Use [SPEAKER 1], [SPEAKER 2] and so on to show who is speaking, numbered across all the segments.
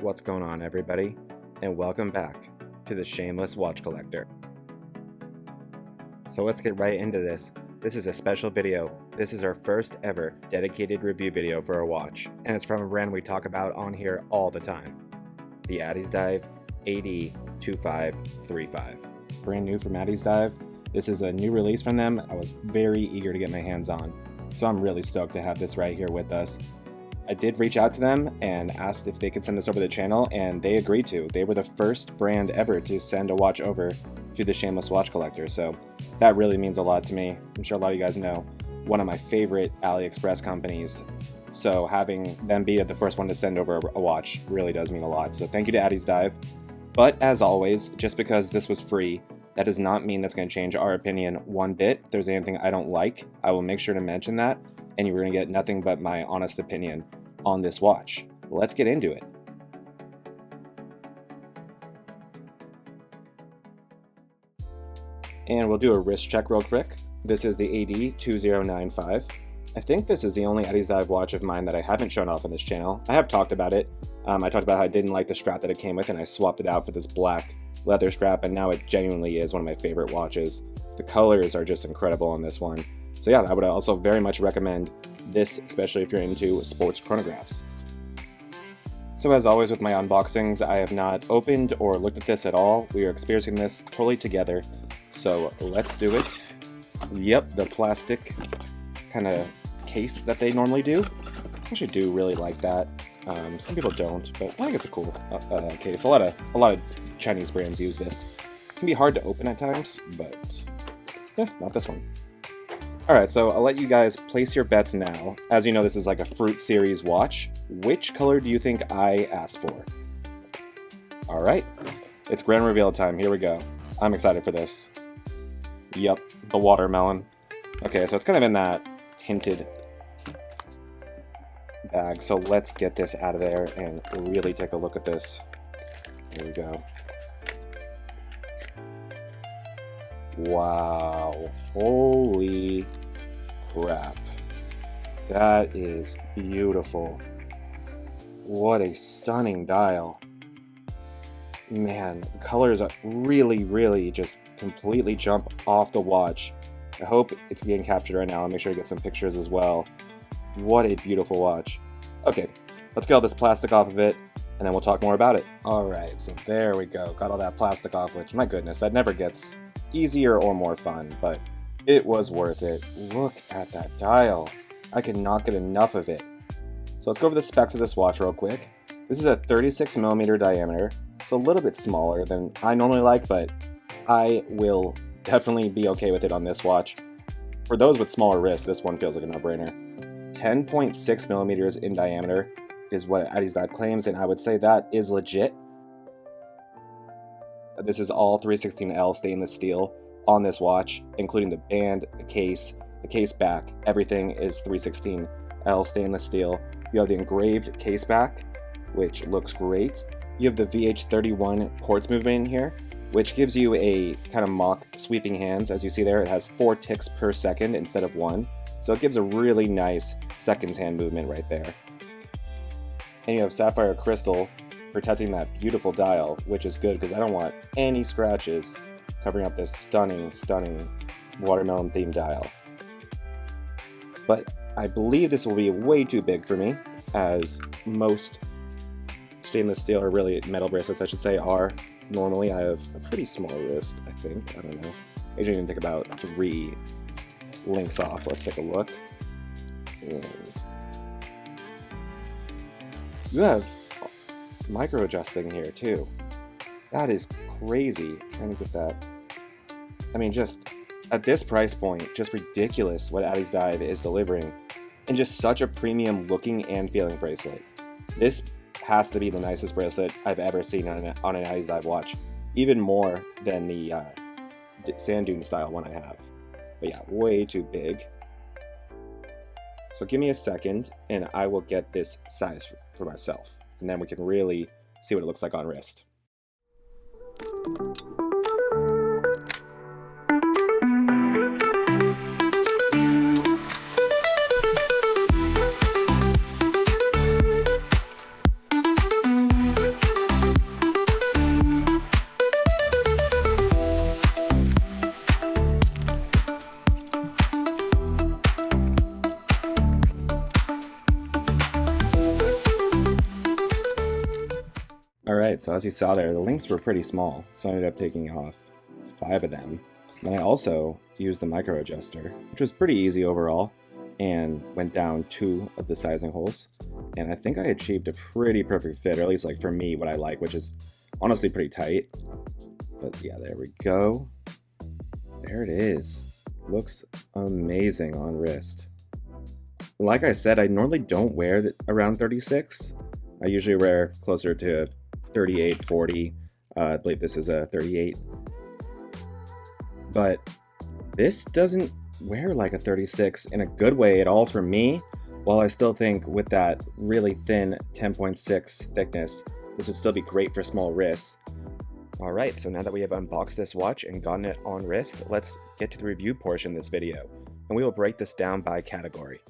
[SPEAKER 1] What's going on, everybody, and welcome back to the Shameless Watch Collector. So let's get right into this. This is a special video. This is our first ever dedicated review video for a watch, and it's from a brand we talk about on here all the time, the Addiesdive AD2535. Brand new from Addiesdive. This is a new release from them. I was very eager to get my hands on, so I'm really stoked to have this right here with us. I did reach out to them and asked if they could send this over the channel, and they agreed to. They were the first brand ever to send a watch over to the Shameless Watch Collector, so that really means a lot to me. I'm sure a lot of you guys know, one of my favorite AliExpress companies, so having them be the first one to send over a watch really does mean a lot. So thank you to Addiesdive. But as always, just because this was free, that does not mean that's going to change our opinion one bit. If there's anything I don't like, I will make sure to mention that, and you're going to get nothing but my honest opinion on this watch. Let's get into it. And we'll do a wrist check real quick. This is the AD2095. I think this is the only Addiesdive watch of mine that I haven't shown off on this channel. I have talked about it. I talked about how I didn't like the strap that it came with, and I swapped it out for this black leather strap, and now it genuinely is one of my favorite watches. The colors are just incredible on this one. So yeah, I would also very much recommend this, especially if you're into sports chronographs. So as always with my unboxings, I have not opened or looked at this at all. We are experiencing this totally together. So let's do it. Yep, the plastic kind of case that they normally do. I actually do really like that. Some people don't, but I think it's a cool case. A lot of Chinese brands use this. It can be hard to open at times, but yeah, not this one. Alright, so I'll let you guys place your bets now. As you know, this is like a Fruit Series watch. Which color do you think I asked for? Alright, it's grand reveal time. Here we go. I'm excited for this. Yep, the watermelon. Okay, so it's kind of in that tinted bag. So let's get this out of there and really take a look at this. Here we go. Wow, holy crap. That is beautiful. What a stunning dial. Man, the colors really just completely jump off the watch. I hope it's getting captured right now. I'll make sure to get some pictures as well. What a beautiful watch. Okay, let's get all this plastic off of it, and then we'll talk more about it. Alright, so there we go. Got all that plastic off, which, my goodness, that never gets easier or more fun, but it was worth it. Look at that dial. I cannot get enough of it. So let's go over the specs of this watch real quick. This is a 36mm diameter. It's a little bit smaller than I normally like, but I will definitely be okay with it on this watch. For those with smaller wrists, this one feels like a no-brainer. 10.6mm in diameter is what Addiesdive claims, and I would say that is legit. This is all 316L stainless steel on this watch, including the band, the case back. Everything is 316L stainless steel. You have the engraved case back, which looks great. You have the VH31 quartz movement in here, which gives you a kind of mock sweeping hands. As you see there, it has 4 ticks per second instead of 1. So it gives a really nice seconds hand movement right there. And you have sapphire crystal protecting that beautiful dial, which is good because I don't want any scratches covering up this stunning watermelon themed dial. But I believe this will be way too big for me, as most stainless steel, or really metal bracelets I should say, are. Normally I have a pretty small wrist, I think. I don't know. I usually even take about 3 links off. Let's take a look. And you have micro adjusting here too. That is crazy. Trying to get that. I mean, just at this price point, just ridiculous what Addiesdive is delivering, and just such a premium looking and feeling bracelet. This has to be the nicest bracelet I've ever seen on an Addiesdive watch, even more than the sand dune style one I have. But yeah, way too big. So give me a second and I will get this size for myself, and then we can really see what it looks like on wrist. Alright, so as you saw there, the links were pretty small, so I ended up taking off 5 of them. Then I also used the micro adjuster, which was pretty easy overall, and went down 2 of the sizing holes. And I think I achieved a pretty perfect fit, or at least like for me, what I like, which is honestly pretty tight. But yeah, there we go. There it is. Looks amazing on wrist. Like I said, I normally don't wear around 36. I usually wear closer to 38, 40. I believe this is a 38. But this doesn't wear like a 36 in a good way at all for me, while I still think with that really thin 10.6 thickness, this would still be great for small wrists. Alright, so now that we have unboxed this watch and gotten it on wrist, let's get to the review portion of this video, and we will break this down by category.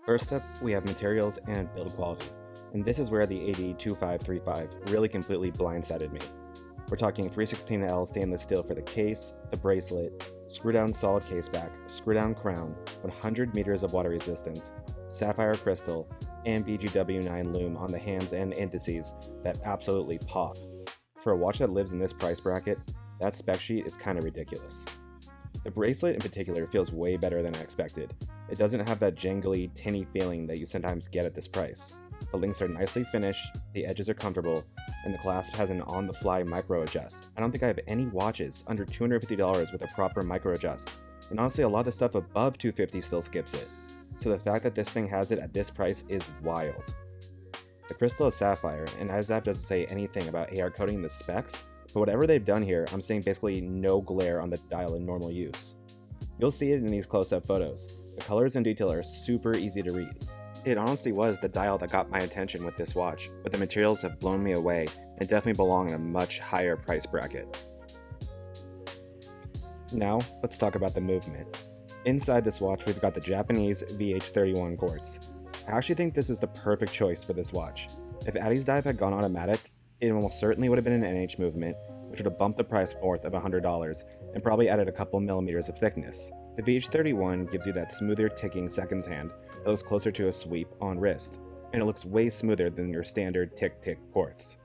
[SPEAKER 1] First up, we have materials and build quality, and this is where the AD2535 really completely blindsided me. We're talking 316L stainless steel for the case, the bracelet, screw-down solid case back, screw-down crown, 100 meters of water resistance, sapphire crystal, and BGW9 lume on the hands and indices that absolutely pop. For a watch that lives in this price bracket, that spec sheet is kind of ridiculous. The bracelet in particular feels way better than I expected. It doesn't have that jangly, tinny feeling that you sometimes get at this price. The links are nicely finished, the edges are comfortable, and the clasp has an on-the-fly micro adjust. I don't think I have any watches under $250 with a proper micro adjust, and honestly a lot of the stuff above $250 still skips it. So the fact that this thing has it at this price is wild. The crystal is sapphire, and Addiesdive doesn't say anything about AR coding the specs, but whatever they've done here, I'm seeing basically no glare on the dial in normal use. You'll see it in these close-up photos. The colors and detail are super easy to read. It honestly was the dial that got my attention with this watch, but the materials have blown me away and definitely belong in a much higher price bracket. Now, let's talk about the movement. Inside this watch, we've got the Japanese VH31 quartz. I actually think this is the perfect choice for this watch. If Addiesdive had gone automatic, it almost certainly would have been an NH movement, which would have bumped the price north of $100 and probably added a couple millimeters of thickness. The VH31 gives you that smoother ticking seconds hand that looks closer to a sweep on wrist, and it looks way smoother than your standard tick-tick quartz.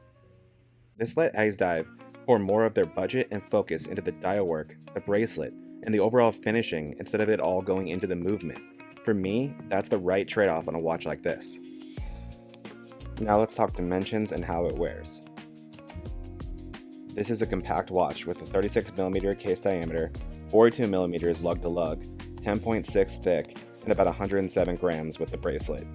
[SPEAKER 1] This let Addiesdive pour more of their budget and focus into the dial work, the bracelet, and the overall finishing instead of it all going into the movement. For me, that's the right trade-off on a watch like this. Now let's talk dimensions and how it wears. This is a compact watch with a 36mm case diameter, 42mm lug to lug, 10.6 thick, and about 107 grams with the bracelet.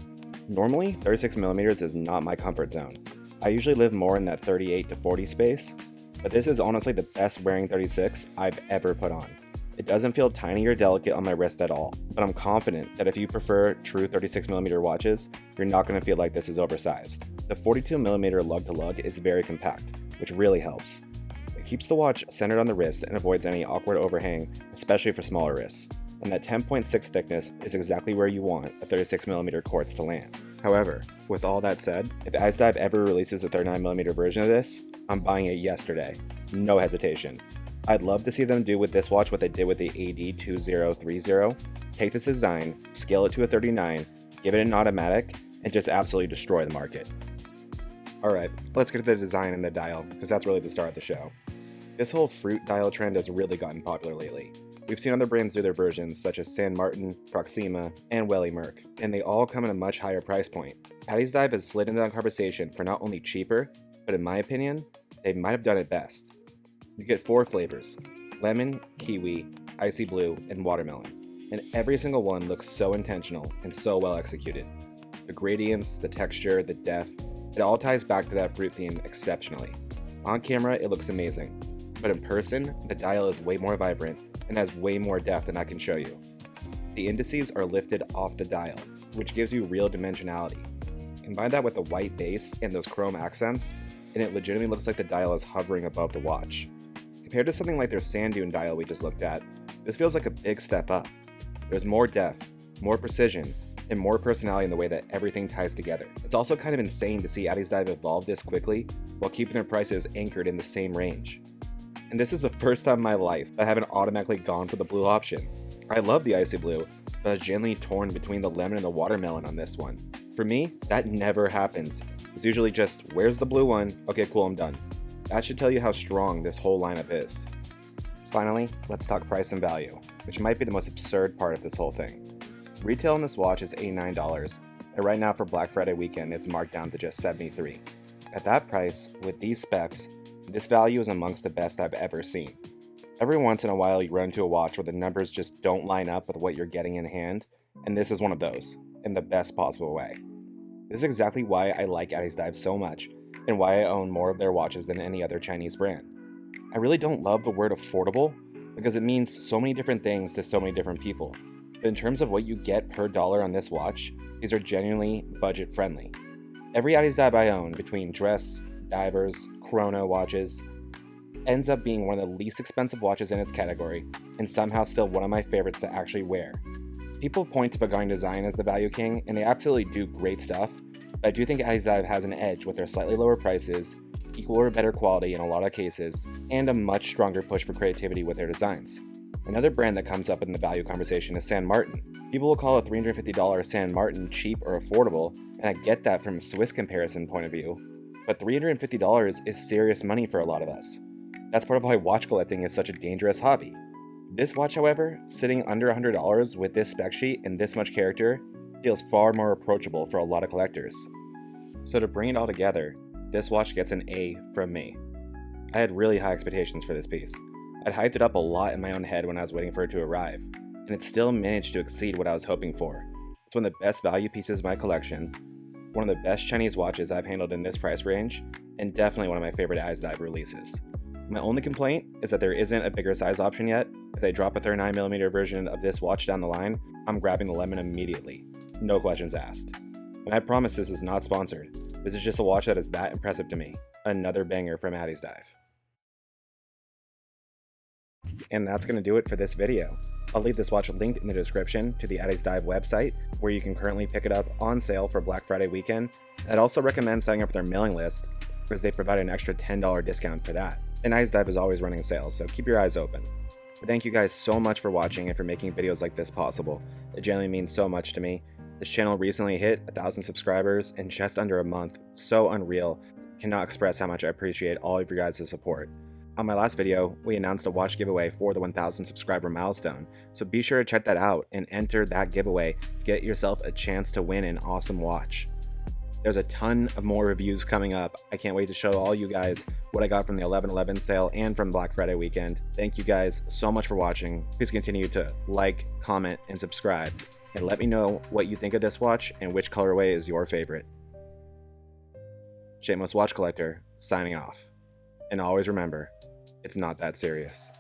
[SPEAKER 1] Normally, 36mm is not my comfort zone. I usually live more in that 38 to 40 space, but this is honestly the best wearing 36 I've ever put on. It doesn't feel tiny or delicate on my wrist at all, but I'm confident that if you prefer true 36mm watches, you're not going to feel like this is oversized. The 42mm lug to lug is very compact, which really helps. It keeps the watch centered on the wrist and avoids any awkward overhang, especially for smaller wrists. And that 10.6 thickness is exactly where you want a 36mm quartz to land. However, with all that said, if Addiesdive ever releases a 39mm version of this, I'm buying it yesterday. No hesitation. I'd love to see them do with this watch what they did with the AD2030. Take this design, scale it to a 39, give it an automatic, and just absolutely destroy the market. Alright, let's get to the design and the dial, because that's really the star of the show. This whole fruit dial trend has really gotten popular lately. We've seen other brands do their versions, such as San Martin, Proxima, and Welly Merck, and they all come at a much higher price point. Addiesdive has slid into that conversation for not only cheaper, but in my opinion, they might have done it best. You get 4 flavors: lemon, kiwi, icy blue, and watermelon, and every single one looks so intentional and so well executed. The gradients, the texture, the depth, it all ties back to that fruit theme exceptionally. On camera, it looks amazing, but in person, the dial is way more vibrant and has way more depth than I can show you. The indices are lifted off the dial, which gives you real dimensionality. Combine that with the white base and those chrome accents, and it legitimately looks like the dial is hovering above the watch. Compared to something like their sand dune dial we just looked at, this feels like a big step up. There's more depth, more precision, and more personality in the way that everything ties together. It's also kind of insane to see Addiesdive evolve this quickly while keeping their prices anchored in the same range. And this is the first time in my life I haven't automatically gone for the blue option. I love the icy blue, but I was genuinely torn between the lemon and the watermelon on this one. For me, that never happens. It's usually just, where's the blue one? Okay, cool, I'm done. That should tell you how strong this whole lineup is. Finally, let's talk price and value, which might be the most absurd part of this whole thing. Retail on this watch is $89, and right now for Black Friday weekend, it's marked down to just $73. At that price, with these specs, this value is amongst the best I've ever seen. Every once in a while, you run into a watch where the numbers just don't line up with what you're getting in hand, and this is one of those, in the best possible way. This is exactly why I like Addiesdive so much, and why I own more of their watches than any other Chinese brand. I really don't love the word affordable, because it means so many different things to so many different people, but in terms of what you get per dollar on this watch, these are genuinely budget friendly. Every Addiesdive I own, between dress, divers, chrono watches, ends up being one of the least expensive watches in its category, and somehow still one of my favorites to actually wear. People point to Pagani Design as the value king, and they absolutely do great stuff, but I do think Addiesdive has an edge with their slightly lower prices, equal or better quality in a lot of cases, and a much stronger push for creativity with their designs. Another brand that comes up in the value conversation is San Martin. People will call a $350 San Martin cheap or affordable, and I get that from a Swiss comparison point of view, but $350 is serious money for a lot of us. That's part of why watch collecting is such a dangerous hobby. This watch, however, sitting under $100 with this spec sheet and this much character, feels far more approachable for a lot of collectors. So to bring it all together, this watch gets an A from me. I had really high expectations for this piece. I'd hyped it up a lot in my own head when I was waiting for it to arrive, and it still managed to exceed what I was hoping for. It's one of the best value pieces of my collection, one of the best Chinese watches I've handled in this price range, and definitely one of my favorite Addiesdive releases. My only complaint is that there isn't a bigger size option yet. If they drop a 39mm version of this watch down the line, I'm grabbing the lemon immediately. No questions asked. And I promise this is not sponsored. This is just a watch that is that impressive to me. Another banger from Addiesdive. And that's going to do it for this video. I'll leave this watch linked in the description to the Addiesdive website, where you can currently pick it up on sale for Black Friday weekend. I'd also recommend signing up for their mailing list, because they provide an extra $10 discount for that. And Addiesdive is always running sales, so keep your eyes open. But thank you guys so much for watching and for making videos like this possible. It genuinely means so much to me. This channel recently hit 1,000 subscribers in just under a month. So unreal. Cannot express how much I appreciate all of your guys' support. On my last video, we announced a watch giveaway for the 1,000 subscriber milestone, so be sure to check that out and enter that giveaway to get yourself a chance to win an awesome watch. There's a ton of more reviews coming up. I can't wait to show all you guys what I got from the 11/11 sale and from Black Friday weekend. Thank you guys so much for watching. Please continue to like, comment, and subscribe. And let me know what you think of this watch and which colorway is your favorite. Shameless Watch Collector, signing off. And always remember, it's not that serious.